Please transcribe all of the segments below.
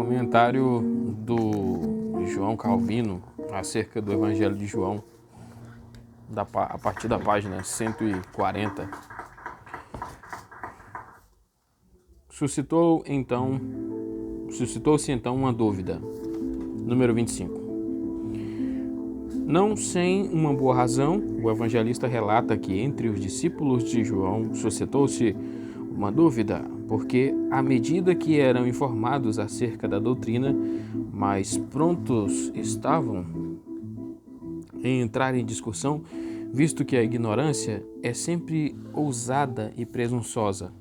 Comentário do João Calvino acerca do Evangelho de João, a partir da página 140. Suscitou-se então uma dúvida. Número 25. Não sem uma boa razão, o evangelista relata que entre os discípulos de João suscitou-se uma dúvida, porque à medida que eram informados acerca da doutrina, mais prontos estavam em entrar em discussão, visto que a ignorância é sempre ousada e presunçosa.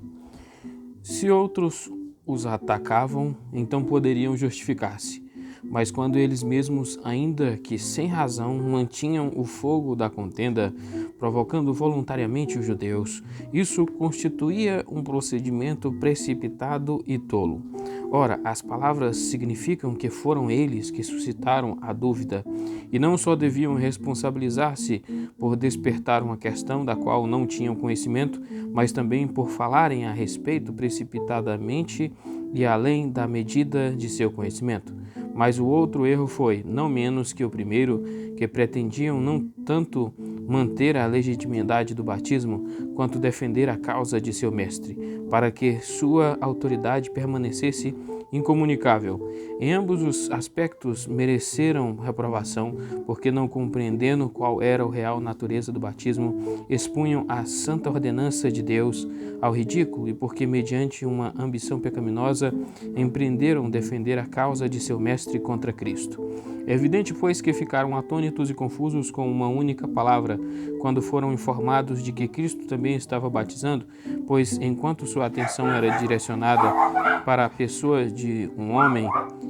Se outros os atacavam, então poderiam justificar-se. Mas quando eles mesmos, ainda que sem razão, mantinham o fogo da contenda, provocando voluntariamente os judeus, isso constituía um procedimento precipitado e tolo. Ora, as palavras significam que foram eles que suscitaram a dúvida, e não só deviam responsabilizar-se por despertar uma questão da qual não tinham conhecimento, mas também por falarem a respeito precipitadamente e além da medida de seu conhecimento. Mas o outro erro foi, não menos que o primeiro, que pretendiam não tanto manter a legitimidade do batismo, quanto defender a causa de seu mestre, para que sua autoridade permanecesse incomunicável. Em ambos os aspectos mereceram reprovação, porque não compreendendo qual era a real natureza do batismo, expunham a santa ordenança de Deus ao ridículo, e porque mediante uma ambição pecaminosa empreenderam defender a causa de seu mestre contra Cristo. É evidente, pois, que ficaram atônitos e confusos com uma única palavra, quando foram informados de que Cristo também estava batizando, pois enquanto sua atenção era direcionada para a pessoa de um homem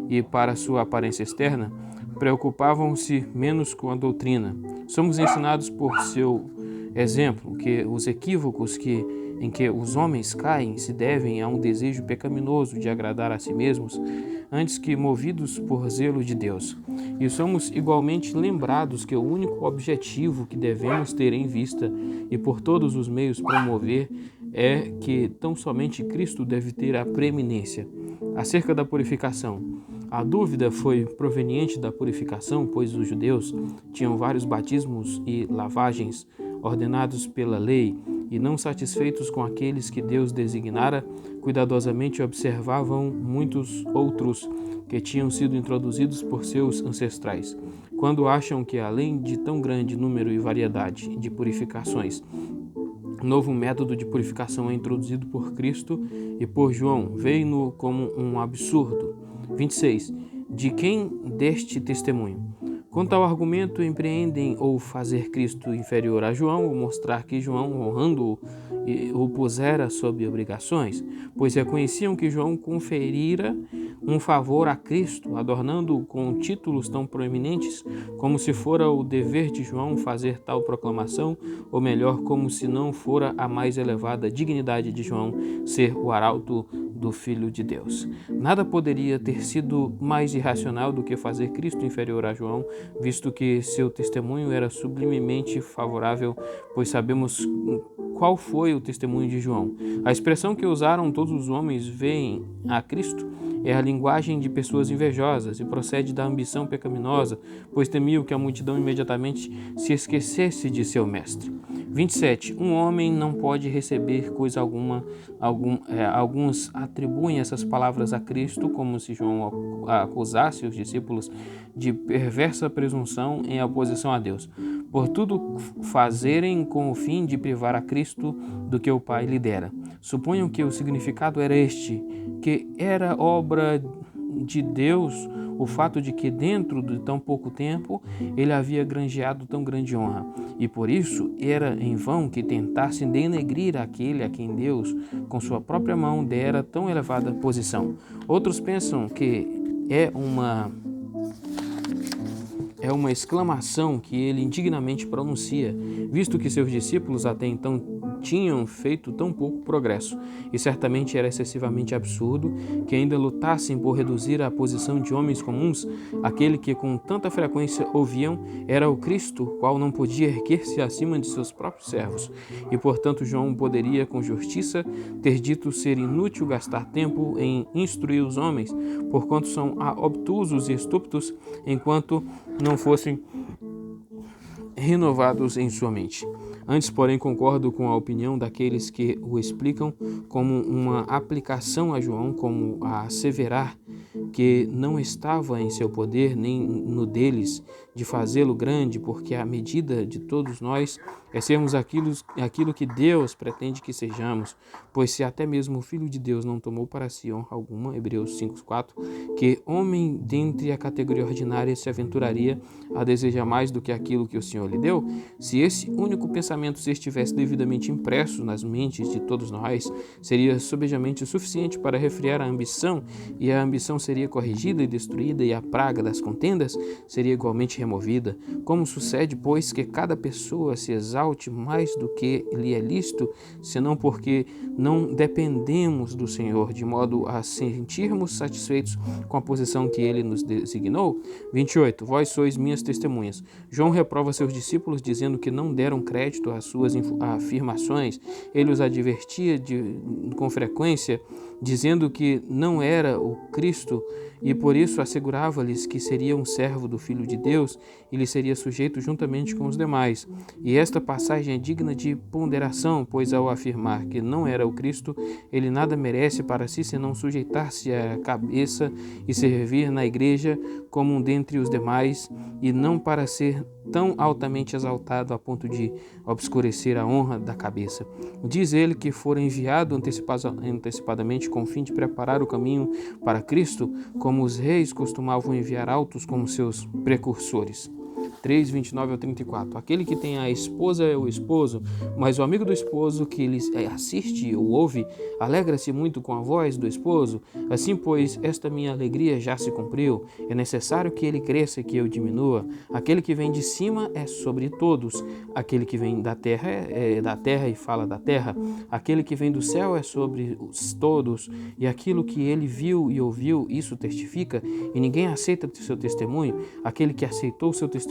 e para sua aparência externa, preocupavam-se menos com a doutrina. Somos ensinados por seu exemplo que os equívocos em que os homens caem se devem a um desejo pecaminoso de agradar a si mesmos, antes que movidos por zelo de Deus. E somos igualmente lembrados que o único objetivo que devemos ter em vista e por todos os meios promover é que tão somente Cristo deve ter a preeminência. Acerca da purificação, a dúvida foi proveniente da purificação, pois os judeus tinham vários batismos e lavagens ordenados pela lei, e não satisfeitos com aqueles que Deus designara, cuidadosamente observavam muitos outros que tinham sido introduzidos por seus ancestrais. Quando acham que, além de tão grande número e variedade de purificações, novo método de purificação é introduzido por Cristo e por João, veio-no como um absurdo. 26. De quem deste testemunho? Quanto ao argumento, empreendem ou fazer Cristo inferior a João, ou mostrar que João, honrando-o, o pusera sob obrigações, pois reconheciam que João conferira um favor a Cristo, adornando-o com títulos tão proeminentes, como se fora o dever de João fazer tal proclamação, ou melhor, como se não fora a mais elevada dignidade de João ser o arauto do Filho de Deus. Nada poderia ter sido mais irracional do que fazer Cristo inferior a João, visto que seu testemunho era sublimemente favorável, pois sabemos qual foi o testemunho de João. A expressão que usaram todos os homens veem a Cristo é a linguagem de pessoas invejosas e procede da ambição pecaminosa, pois temiam que a multidão imediatamente se esquecesse de seu mestre. 27. Um homem não pode receber coisa alguma. Alguns atribuem essas palavras a Cristo, como se João acusasse os discípulos de perversa presunção em oposição a Deus, por tudo fazerem com o fim de privar a Cristo do que o Pai lhe dera. Suponham que o significado era este, que era obra de Deus o fato de que dentro de tão pouco tempo ele havia granjeado tão grande honra, e por isso era em vão que tentassem denegrir aquele a quem Deus, com sua própria mão, dera tão elevada posição. Outros pensam que é uma exclamação que ele indignamente pronuncia, visto que seus discípulos até então tinham feito tão pouco progresso, e certamente era excessivamente absurdo que ainda lutassem por reduzir a posição de homens comuns. Aquele que com tanta frequência ouviam era o Cristo, o qual não podia erguer-se acima de seus próprios servos, e portanto João poderia com justiça ter dito ser inútil gastar tempo em instruir os homens, porquanto são obtusos e estúpidos, enquanto não fossem renovados em sua mente. Antes, porém, concordo com a opinião daqueles que o explicam como uma aplicação a João, como a asseverar que não estava em seu poder nem no deles de fazê-lo grande, porque a medida de todos nós é sermos aquilo que Deus pretende que sejamos, pois se até mesmo o Filho de Deus não tomou para si honra alguma, Hebreus 5,4, que homem dentre a categoria ordinária se aventuraria a desejar mais do que aquilo que o Senhor lhe deu? Se esse único pensamento se estivesse devidamente impresso nas mentes de todos nós, seria sobejamente o suficiente para refrear a ambição, e a ambição seria corrigida e destruída, e a praga das contendas seria igualmente removida. Como sucede, pois, que cada pessoa se exalte mais do que lhe é lícito, senão porque não dependemos do Senhor, de modo a sentirmos satisfeitos com a posição que Ele nos designou? 28. Vós sois minhas testemunhas. João reprova seus discípulos, dizendo que não deram crédito às suas afirmações. Ele os advertia com frequência, dizendo que não era o Cristo, e por isso assegurava-lhes que seria um servo do Filho de Deus e lhe seria sujeito juntamente com os demais. E esta passagem é digna de ponderação, pois ao afirmar que não era o Cristo, ele nada merece para si senão sujeitar-se à cabeça e servir na igreja como um dentre os demais, e não para ser tão altamente exaltado a ponto de obscurecer a honra da cabeça. Diz ele que fora enviado antecipadamente com o fim de preparar o caminho para Cristo, como os reis costumavam enviar altos como seus precursores. 3, 29 ao 34. Aquele que tem a esposa é o esposo, mas o amigo do esposo que lhe assiste ou ouve, alegra-se muito com a voz do esposo. Assim, pois, esta minha alegria já se cumpriu. É necessário que ele cresça e que eu diminua. Aquele que vem de cima é sobre todos. Aquele que vem da terra é da terra e fala da terra. Aquele que vem do céu é sobre todos. E aquilo que ele viu e ouviu, isso testifica, e ninguém aceita o seu testemunho. Aquele que aceitou o seu testemunho,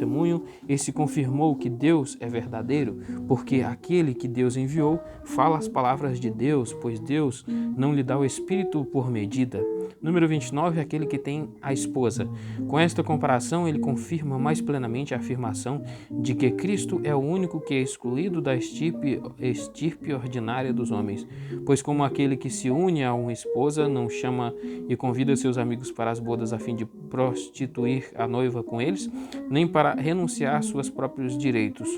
esse confirmou que Deus é verdadeiro, porque aquele que Deus enviou fala as palavras de Deus, pois Deus não lhe dá o Espírito por medida. Número 29, aquele que tem a esposa. Com esta comparação, ele confirma mais plenamente a afirmação de que Cristo é o único que é excluído da estirpe ordinária dos homens, pois como aquele que se une a uma esposa não chama e convida seus amigos para as bodas a fim de prostituir a noiva com eles, nem para renunciar seus próprios direitos,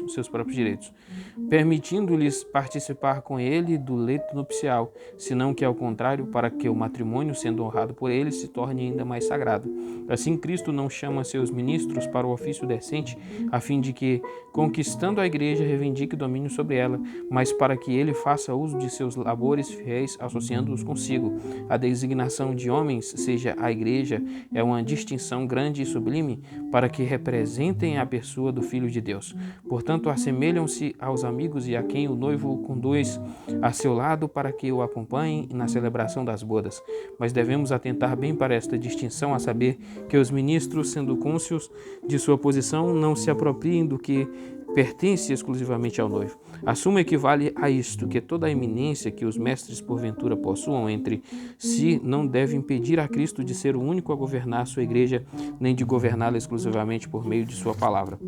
permitindo-lhes participar com ele do leito nupcial, senão que ao contrário, para que o matrimônio, sendo honrado por ele, se torne ainda mais sagrado. Assim, Cristo não chama seus ministros para o ofício decente, a fim de que, conquistando a igreja, reivindique domínio sobre ela, mas para que ele faça uso de seus labores fiéis, associando-os consigo. A designação de homens, seja a igreja, é uma distinção grande e sublime, para que representem a pessoa do Filho de Deus. Portanto, assemelham-se aos amigos e a quem o noivo conduz a seu lado para que o acompanhem na celebração das bodas. Mas devemos atentar bem para esta distinção, a saber que os ministros, sendo cônscios de sua posição, não se apropriem do que pertence exclusivamente ao noivo. A suma equivale a isto, que toda a eminência que os mestres porventura possuam entre si não deve impedir a Cristo de ser o único a governar sua igreja, nem de governá-la exclusivamente por meio de sua palavra.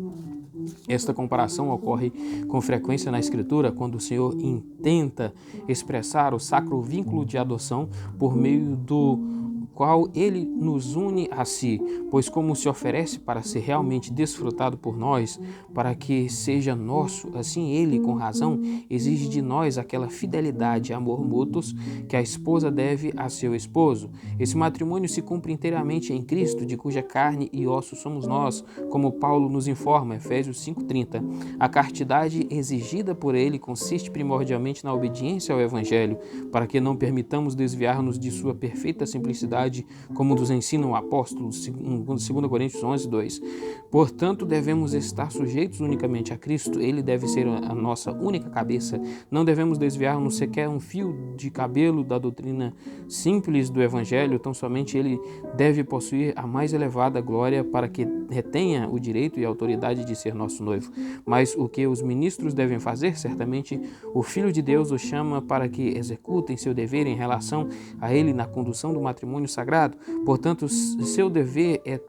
Esta comparação ocorre com frequência na Escritura, quando o Senhor intenta expressar o sacro vínculo de adoção por meio do qual ele nos une a si, pois como se oferece para ser realmente desfrutado por nós, para que seja nosso, assim ele, com razão, exige de nós aquela fidelidade e amor mútuos que a esposa deve a seu esposo. Esse matrimônio se cumpre inteiramente em Cristo, de cuja carne e osso somos nós, como Paulo nos informa, Efésios 5,30. A castidade exigida por ele consiste primordialmente na obediência ao Evangelho, para que não permitamos desviar-nos de sua perfeita simplicidade autoridade, como nos ensina o apóstolo, 2 Coríntios 11:2. Portanto, devemos estar sujeitos unicamente a Cristo. Ele deve ser a nossa única cabeça. Não devemos desviar-nos sequer um fio de cabelo da doutrina simples do Evangelho. Tão somente ele deve possuir a mais elevada glória para que retenha o direito e a autoridade de ser nosso noivo. Mas o que os ministros devem fazer, certamente o Filho de Deus os chama para que executem seu dever em relação a ele na condução do matrimônio sagrado. Portanto, seu dever é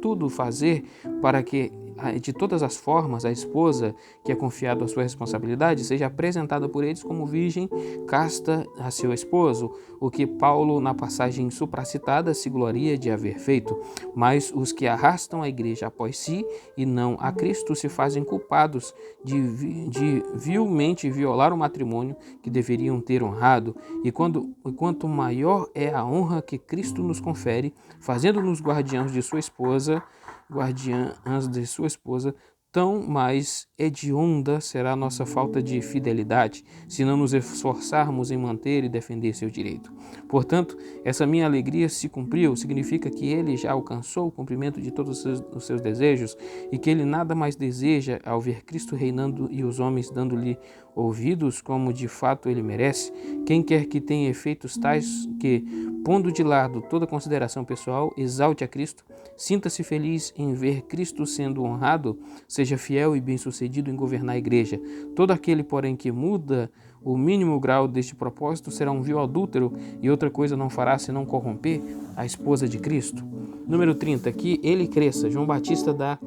tudo fazer para que, de todas as formas, a esposa que é confiada a sua responsabilidade seja apresentada por eles como virgem casta a seu esposo, o que Paulo, na passagem supracitada, se gloria de haver feito. Mas os que arrastam a igreja após si e não a Cristo se fazem culpados de vilmente violar o matrimônio que deveriam ter honrado. E quanto maior é a honra que Cristo nos confere, fazendo-nos guardiãs de sua esposa, tão mais hedionda será a nossa falta de fidelidade, se não nos esforçarmos em manter e defender seu direito. Portanto, essa minha alegria se cumpriu, significa que ele já alcançou o cumprimento de todos os seus desejos e que ele nada mais deseja ao ver Cristo reinando e os homens dando-lhe ouvidos como de fato ele merece. Quem quer que tenha efeitos tais que, pondo de lado toda consideração pessoal, exalte a Cristo, sinta-se feliz em ver Cristo sendo honrado, seja fiel e bem-sucedido em governar a igreja. Todo aquele, porém, que muda o mínimo grau deste propósito será um vil adúltero e outra coisa não fará senão corromper a esposa de Cristo. Número 30, que ele cresça. João Batista dá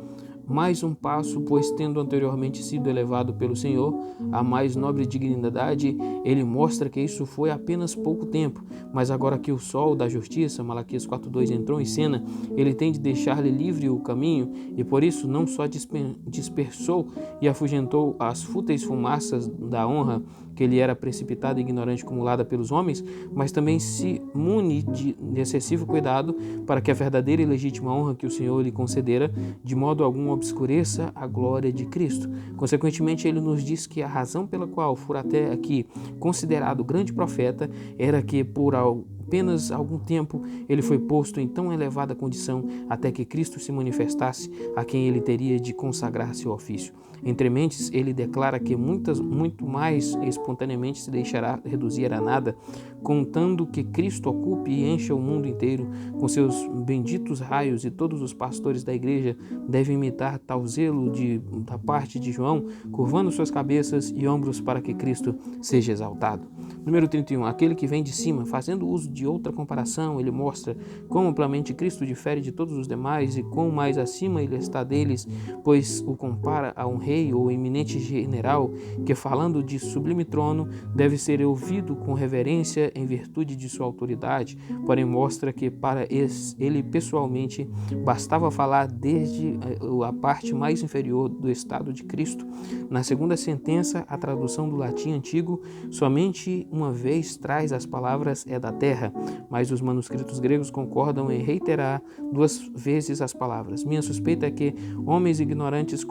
mais um passo, pois tendo anteriormente sido elevado pelo Senhor a mais nobre dignidade, ele mostra que isso foi apenas pouco tempo, mas agora que o sol da justiça, Malaquias 4:2, entrou em cena, ele tem de deixar-lhe livre o caminho e por isso não só dispersou e afugentou as fúteis fumaças da honra que lhe era precipitada e ignorante acumulada pelos homens, mas também se mune de excessivo cuidado para que a verdadeira e legítima honra que o Senhor lhe concedera de modo algum obscureça a glória de Cristo. Consequentemente, ele nos diz que a razão pela qual for até aqui considerado grande profeta era que por apenas algum tempo ele foi posto em tão elevada condição até que Cristo se manifestasse a quem ele teria de consagrar seu ofício. Entre mentes, ele declara que muito mais espontaneamente se deixará reduzir a nada, contando que Cristo ocupe e encha o mundo inteiro com seus benditos raios, e todos os pastores da igreja devem imitar tal zelo da parte de João, curvando suas cabeças e ombros para que Cristo seja exaltado. Número 31. Aquele que vem de cima, fazendo uso de outra comparação, ele mostra quão amplamente Cristo difere de todos os demais e quão mais acima ele está deles, pois o compara a um rei ou eminente general que, falando de sublime trono, deve ser ouvido com reverência em virtude de sua autoridade, porém mostra que para ele pessoalmente bastava falar desde a parte mais inferior do estado de Cristo. Na segunda sentença, a tradução do latim antigo somente uma vez traz as palavras "é da terra", mas os manuscritos gregos concordam em reiterar 2 vezes as palavras. Minha suspeita é que homens ignorantes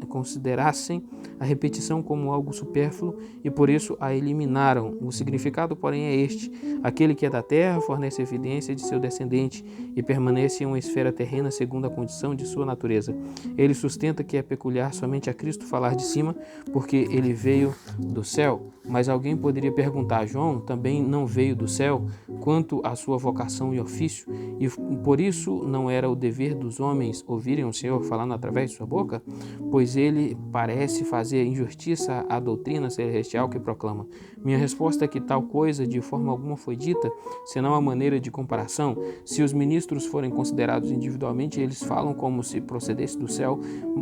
considerassem a repetição como algo supérfluo e por isso a eliminaram. O significado, porém, é este: aquele que é da terra fornece evidência de seu descendente e permanece em uma esfera terrena segundo a condição de sua natureza. Ele sustenta que é peculiar somente a Cristo falar de cima, porque ele veio do céu. Mas alguém poderia perguntar: João também não veio do céu quanto à sua vocação e ofício, e por isso não era o dever dos homens ouvirem o Senhor falando através de sua boca? Pois ele parece fazer injustiça à doutrina celestial que proclama. Minha resposta é que tal coisa de forma alguma foi dita, senão a maneira de comparação. Se os ministros forem considerados individualmente, eles falam como se procedesse do céu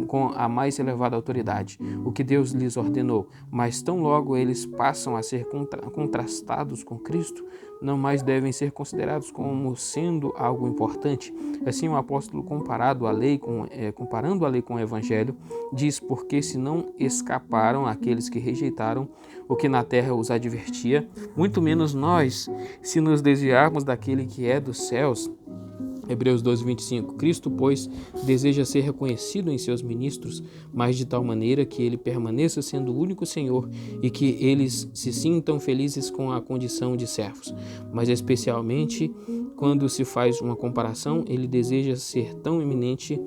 com a mais elevada autoridade, o que Deus lhes ordenou, mas tão logo eles passam a ser contrastados com Cristo, não mais devem ser considerados como sendo algo importante. Assim, o apóstolo, comparando a lei com o evangelho, diz: porque se não escaparam aqueles que rejeitaram o que na terra os advertia, muito menos nós, se nos desviarmos daquele que é dos céus, Hebreus 12, 25. Cristo, pois, deseja ser reconhecido em seus ministros, mas de tal maneira que ele permaneça sendo o único Senhor e que eles se sintam felizes com a condição de servos. Mas especialmente quando se faz uma comparação, ele deseja ser tão eminente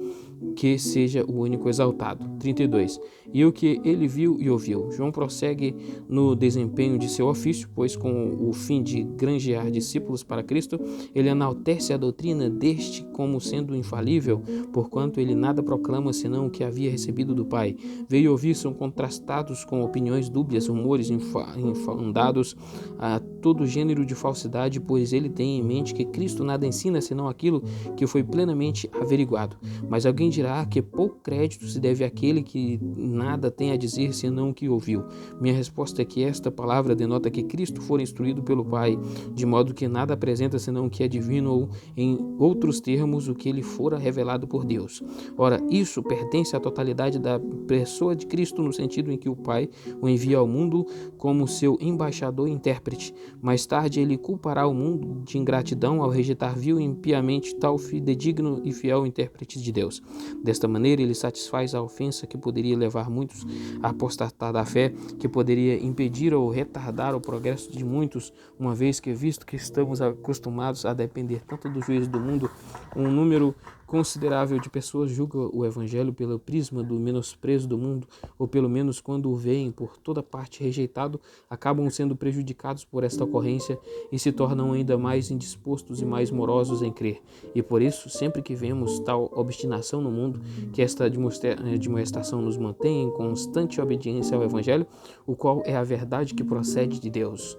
que seja o único exaltado. 32. E o que ele viu e ouviu. João prossegue no desempenho de seu ofício, pois com o fim de granjear discípulos para Cristo, ele enaltece a doutrina deste como sendo infalível, porquanto ele nada proclama senão o que havia recebido do Pai. Veio ouvir são contrastados com opiniões dúbias, rumores infundados a todo gênero de falsidade, pois ele tem em mente que Cristo nada ensina senão aquilo que foi plenamente averiguado. Mas alguém dirá que pouco crédito se deve àquele que nada tem a dizer senão o que ouviu. Minha resposta é que esta palavra denota que Cristo fora instruído pelo Pai, de modo que nada apresenta senão o que é divino ou, em outros termos, o que lhe fora revelado por Deus. Ora, isso pertence à totalidade da pessoa de Cristo no sentido em que o Pai o envia ao mundo como seu embaixador e intérprete. Mais tarde ele culpará o mundo de ingratidão ao rejeitar vil e impiamente tal fidedigno e fiel intérprete de Deus. Desta maneira, ele satisfaz a ofensa que poderia levar muitos a apostatar da fé, que poderia impedir ou retardar o progresso de muitos, uma vez que, visto que estamos acostumados a depender tanto do juízo do mundo, um número considerável de pessoas julga o Evangelho pelo prisma do menosprezo do mundo, ou pelo menos quando o veem por toda parte rejeitado, acabam sendo prejudicados por esta ocorrência e se tornam ainda mais indispostos e mais morosos em crer. E por isso, sempre que vemos tal obstinação no mundo, que esta admoestação nos mantém em constante obediência ao Evangelho, o qual é a verdade que procede de Deus.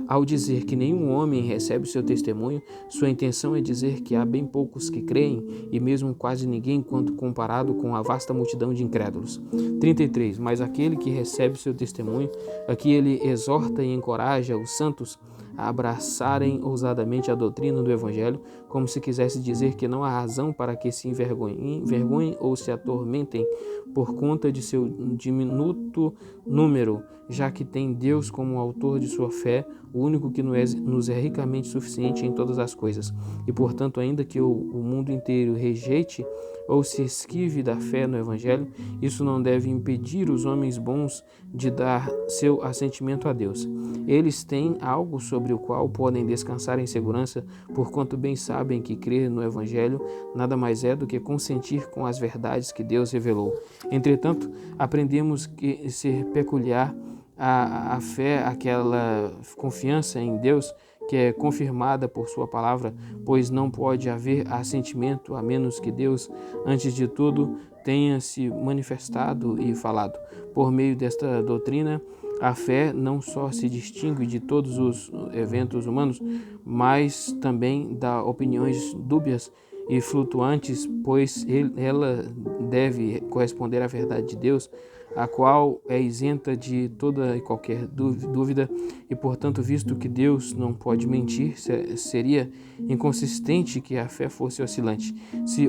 Ao dizer que nenhum homem recebe o seu testemunho, sua intenção é dizer que há bem poucos que creem, e mesmo quase ninguém quando comparado com a vasta multidão de incrédulos. 33. Mas aquele que recebe o seu testemunho, aqui ele exorta e encoraja os santos a abraçarem ousadamente a doutrina do Evangelho, como se quisesse dizer que não há razão para que se envergonhem ou se atormentem por conta de seu diminuto número, já que tem Deus como autor de sua fé, o único que nos é ricamente suficiente em todas as coisas. E, portanto, ainda que o mundo inteiro rejeite ou se esquive da fé no Evangelho, isso não deve impedir os homens bons de dar seu assentimento a Deus. Eles têm algo sobre o qual podem descansar em segurança, porquanto bem sabem que crer no Evangelho nada mais é do que consentir com as verdades que Deus revelou. Entretanto, aprendemos que ser peculiar a fé, aquela confiança em Deus que é confirmada por sua palavra, pois não pode haver assentimento a menos que Deus, antes de tudo, tenha se manifestado e falado. Por meio desta doutrina, a fé não só se distingue de todos os eventos humanos, mas também dá opiniões dúbias e flutuantes, pois ela deve corresponder à verdade de Deus, a qual é isenta de toda e qualquer dúvida, e portanto, visto que Deus não pode mentir, seria inconsistente que a fé fosse oscilante. Se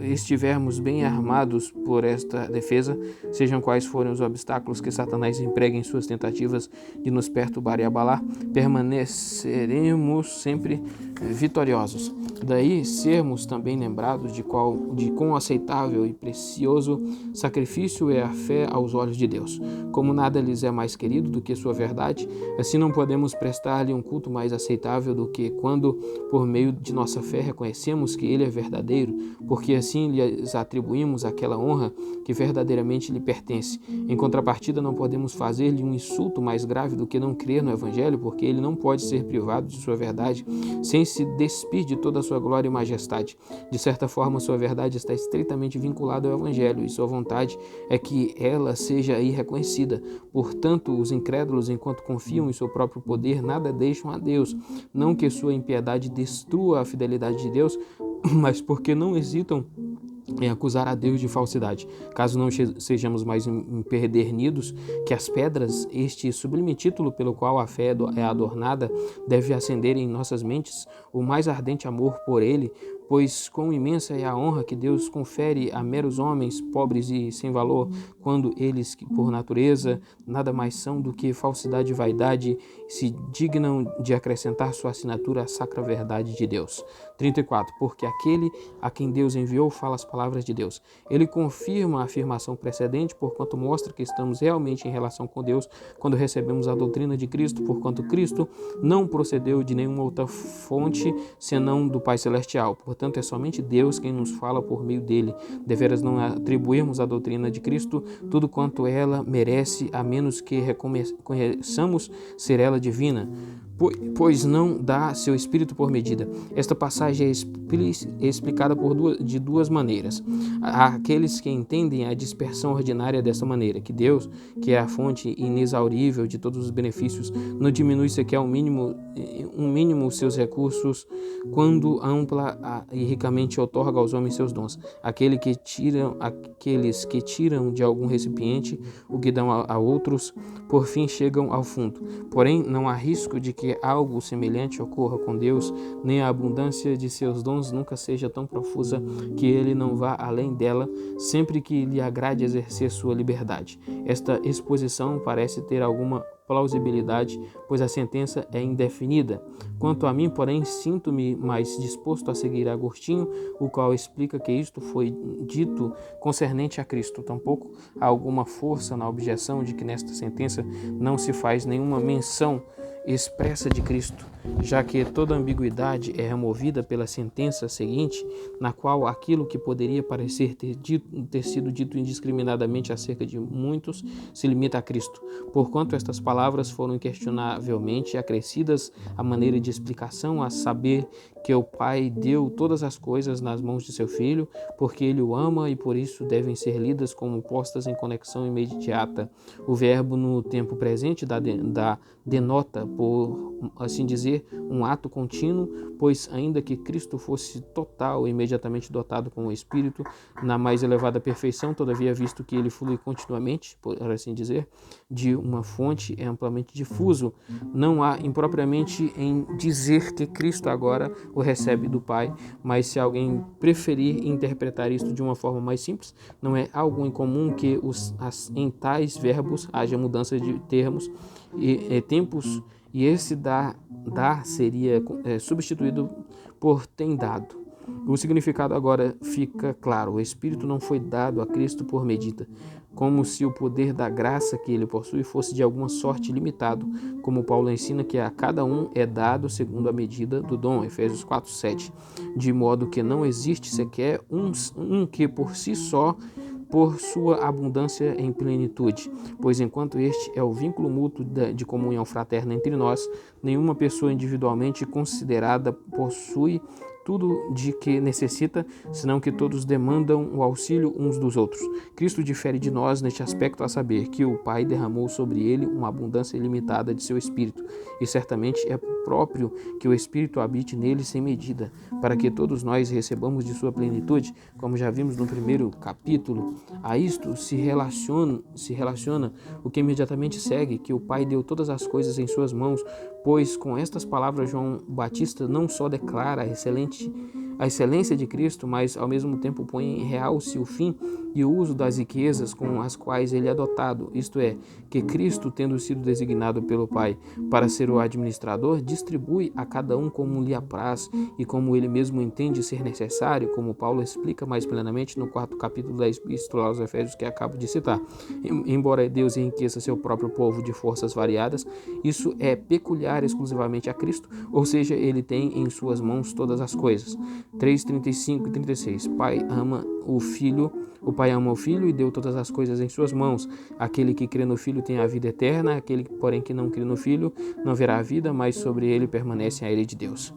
estivermos bem armados por esta defesa, sejam quais forem os obstáculos que Satanás emprega em suas tentativas de nos perturbar e abalar, permaneceremos sempre vitoriosos. Daí sermos também lembrados de quão aceitável e precioso sacrifício é a fé aos olhos de Deus. Como nada lhes é mais querido do que sua verdade, assim não podemos prestar-lhe um culto mais aceitável do que quando, por meio de nossa fé, reconhecemos que ele é verdadeiro, porque assim lhes atribuímos aquela honra que verdadeiramente lhe pertence. Em contrapartida, não podemos fazer-lhe um insulto mais grave do que não crer no Evangelho, porque ele não pode ser privado de sua verdade sem se despir de toda a sua glória e majestade. De certa forma, sua verdade está estreitamente vinculada ao Evangelho, e sua vontade é que ela seja aí reconhecida. Portanto, os incrédulos, enquanto confiam em seu próprio poder, nada deixam a Deus. Não que sua impiedade destrua a fidelidade de Deus, mas porque não hesitam em acusar a Deus de falsidade. Caso não sejamos mais empedernidos que as pedras, este sublime título pelo qual a fé é adornada, deve acender em nossas mentes o mais ardente amor por ele, pois quão imensa é a honra que Deus confere a meros homens pobres e sem valor, quando eles, por natureza, nada mais são do que falsidade e vaidade, se dignam de acrescentar sua assinatura à sacra verdade de Deus. 34. Porque aquele a quem Deus enviou fala as palavras de Deus. Ele confirma a afirmação precedente, porquanto mostra que estamos realmente em relação com Deus quando recebemos a doutrina de Cristo, porquanto Cristo não procedeu de nenhuma outra fonte senão do Pai Celestial. Portanto, é somente Deus quem nos fala por meio dele. Deveras não atribuirmos à doutrina de Cristo tudo quanto ela merece, a menos que reconheçamos ser ela divina, pois não dá seu espírito por medida. Esta passagem é explicada de duas maneiras. Há aqueles que entendem a dispersão ordinária dessa maneira, que Deus, que é a fonte inexaurível de todos os benefícios, não diminui sequer um mínimo os seus recursos quando ampla e ricamente outorga aos homens seus dons. Aqueles que tiram de algum recipiente o que dão a outros, por fim chegam ao fundo. Porém, não há risco de que algo semelhante ocorra com Deus, nem a abundância de seus dons nunca seja tão profusa que ele não vá além dela, sempre que lhe agrade exercer sua liberdade. Esta exposição parece ter alguma plausibilidade, pois a sentença é indefinida. Quanto a mim, porém, sinto-me mais disposto a seguir Agostinho, o qual explica que isto foi dito concernente a Cristo. Tampouco há alguma força na objeção de que nesta sentença não se faz nenhuma menção expressa de Cristo, já que toda ambiguidade é removida pela sentença seguinte, na qual aquilo que poderia parecer ter sido dito indiscriminadamente acerca de muitos se limita a Cristo, porquanto estas palavras foram inquestionavelmente acrescidas à maneira de explicação, a saber que o Pai deu todas as coisas nas mãos de seu Filho, porque ele o ama e por isso devem ser lidas como postas em conexão imediata. O verbo no tempo presente denota, por assim dizer, um ato contínuo, pois ainda que Cristo fosse total e imediatamente dotado com o Espírito, na mais elevada perfeição, todavia, visto que ele flui continuamente, por assim dizer, de uma fonte amplamente difuso, não há impropriamente em dizer que Cristo agora o recebe do Pai, mas se alguém preferir interpretar isto de uma forma mais simples, não é algo incomum que em tais verbos haja mudança de termos e tempos, e esse dar seria substituído por tem dado. O significado agora fica claro. O Espírito não foi dado a Cristo por medida, como se o poder da graça que ele possui fosse de alguma sorte limitado, como Paulo ensina que a cada um é dado segundo a medida do dom, Efésios 4:7, de modo que não existe sequer um que por si só, por sua abundância em plenitude, pois enquanto este é o vínculo mútuo de comunhão fraterna entre nós, nenhuma pessoa individualmente considerada possui tudo de que necessita, senão que todos demandam o auxílio uns dos outros. Cristo difere de nós neste aspecto, a saber que o Pai derramou sobre ele uma abundância ilimitada de seu Espírito, e certamente é próprio que o Espírito habite nele sem medida, para que todos nós recebamos de sua plenitude, como já vimos no primeiro capítulo. A isto se relaciona o que imediatamente segue, que o Pai deu todas as coisas em suas mãos, pois com estas palavras João Batista não só declara a excelência de Cristo, mas ao mesmo tempo põe em realce o fim e o uso das riquezas com as quais ele é dotado, isto é, que Cristo, tendo sido designado pelo Pai para ser o administrador, distribui a cada um como lhe apraz e como ele mesmo entende ser necessário, como Paulo explica mais plenamente no 4º capítulo da Epístola aos Efésios que acabo de citar. Embora Deus enriqueça seu próprio povo de forças variadas, isso é peculiar exclusivamente a Cristo, ou seja, ele tem em suas mãos todas as coisas. 3:35 e 36. O Pai ama o Filho e deu todas as coisas em suas mãos. Aquele que crê no Filho tem a vida eterna, aquele, porém, que não crê no Filho não verá a vida, mas sobre ele permanece a ira de Deus.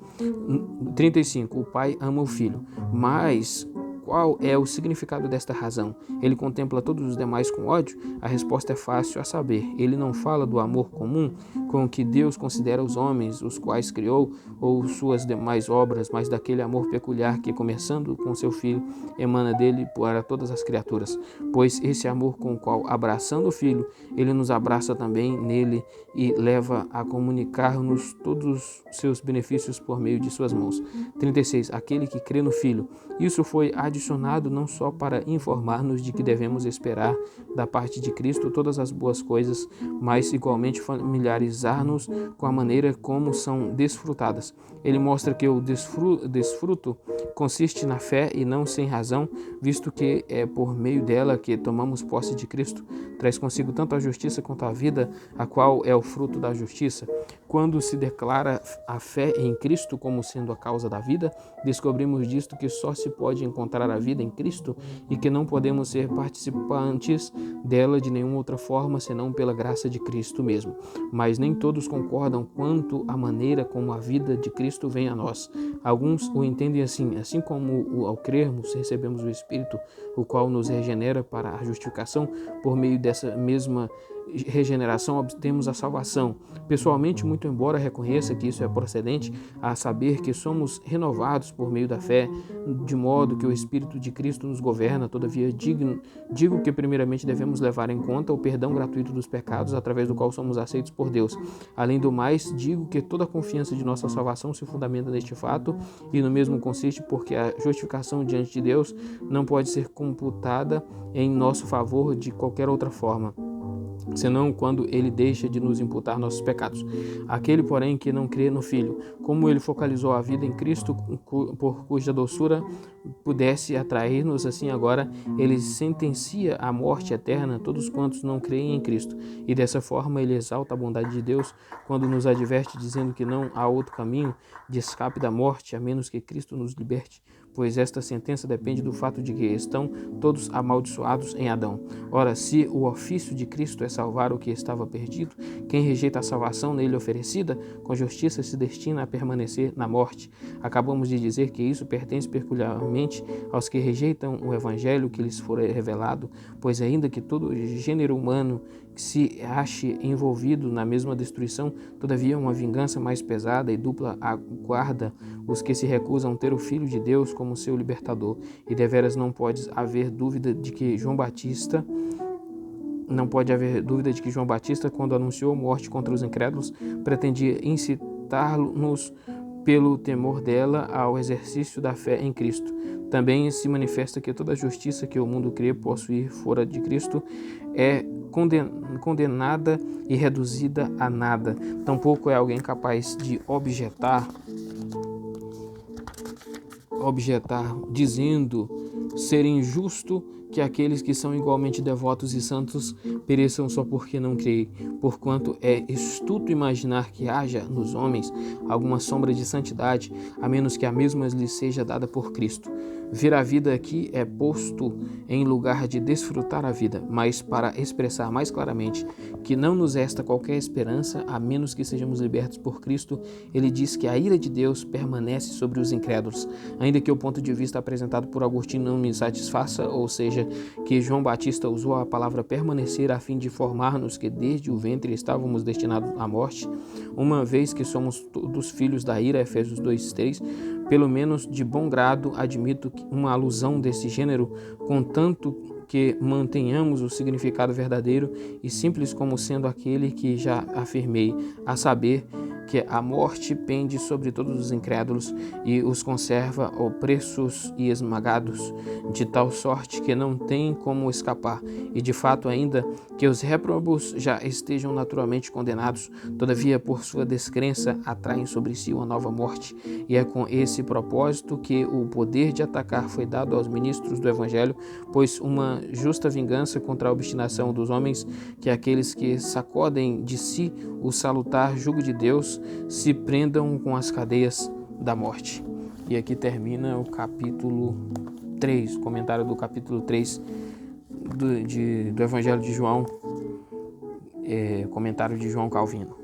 35. O Pai ama o Filho, mas qual é o significado desta razão? Ele contempla todos os demais com ódio? A resposta é fácil a saber. Ele não fala do amor comum com que Deus considera os homens, os quais criou, ou suas demais obras, mas daquele amor peculiar que, começando com seu Filho, emana dele para todas as criaturas. Pois esse amor com o qual, abraçando o Filho, ele nos abraça também nele e leva a comunicar-nos todos os seus benefícios por meio de suas mãos. 36. Aquele que crê no Filho. Isso foi adicionado não só para informar-nos de que devemos esperar da parte de Cristo todas as boas coisas, mas igualmente familiarizar-nos com a maneira como são desfrutadas. Ele mostra que o desfruto consiste na fé e não sem razão, visto que é por meio dela que tomamos posse de Cristo. Traz consigo tanto a justiça quanto a vida, a qual é o fruto da justiça. Quando se declara a fé em Cristo como sendo a causa da vida, descobrimos disto que só se pode encontrar a vida em Cristo e que não podemos ser participantes dela de nenhuma outra forma senão pela graça de Cristo mesmo. Mas nem todos concordam quanto à maneira como a vida de Cristo vem a nós. Alguns o entendem assim como ao crermos recebemos o Espírito, o qual nos regenera para a justificação, por meio dessa mesma regeneração obtemos a salvação. Pessoalmente, muito embora reconheça que isso é procedente a saber que somos renovados por meio da fé, de modo que o Espírito de Cristo nos governa, todavia digo que primeiramente devemos levar em conta o perdão gratuito dos pecados, através do qual somos aceitos por Deus. Além do mais, digo que toda a confiança de nossa salvação se fundamenta neste fato, e no mesmo consiste porque a justificação diante de Deus não pode ser computada em nosso favor de qualquer outra forma, senão quando ele deixa de nos imputar nossos pecados. Aquele, porém, que não crê no Filho, como ele focalizou a vida em Cristo, por cuja doçura pudesse atrair-nos, assim agora ele sentencia à morte eterna todos quantos não creem em Cristo. E dessa forma ele exalta a bondade de Deus quando nos adverte, dizendo que não há outro caminho de escape da morte, a menos que Cristo nos liberte, pois esta sentença depende do fato de que estão todos amaldiçoados em Adão. Ora, se o ofício de Cristo é salvar o que estava perdido, quem rejeita a salvação nele oferecida, com justiça se destina a permanecer na morte. Acabamos de dizer que isso pertence peculiarmente aos que rejeitam o evangelho que lhes for revelado, pois ainda que todo gênero humano se ache envolvido na mesma destruição, todavia uma vingança mais pesada e dupla aguarda os que se recusam ter o Filho de Deus como seu libertador. E deveras não pode haver dúvida de que João Batista, quando anunciou morte contra os incrédulos, pretendia incitar-nos pelo temor dela ao exercício da fé em Cristo. Também se manifesta que toda a justiça que o mundo crê possuir fora de Cristo é condenada e reduzida a nada. Tampouco é alguém capaz de objetar dizendo ser injusto que aqueles que são igualmente devotos e santos pereçam só porque não creem, porquanto é estúpido imaginar que haja nos homens alguma sombra de santidade, a menos que a mesma lhes seja dada por Cristo. Ver a vida aqui é posto em lugar de desfrutar a vida, mas para expressar mais claramente que não nos resta qualquer esperança, a menos que sejamos libertos por Cristo, ele diz que a ira de Deus permanece sobre os incrédulos. Ainda que o ponto de vista apresentado por Agostinho não me satisfaça, ou seja, que João Batista usou a palavra permanecer a fim de informar-nos que desde o ventre estávamos destinados à morte, uma vez que somos todos filhos da ira, Efésios 2:3, pelo menos de bom grado admito uma alusão desse gênero, contanto que mantenhamos o significado verdadeiro e simples como sendo aquele que já afirmei, a saber que a morte pende sobre todos os incrédulos e os conserva opressos e esmagados, de tal sorte que não têm como escapar, e de fato ainda que os réprobos já estejam naturalmente condenados, todavia por sua descrença atraem sobre si uma nova morte, e é com esse propósito que o poder de atacar foi dado aos ministros do Evangelho, pois uma justa vingança contra a obstinação dos homens, que aqueles que sacodem de si o salutar jugo de Deus se prendam com as cadeias da morte. E aqui termina o capítulo 3, comentário do capítulo 3 do Evangelho de João, comentário de João Calvino.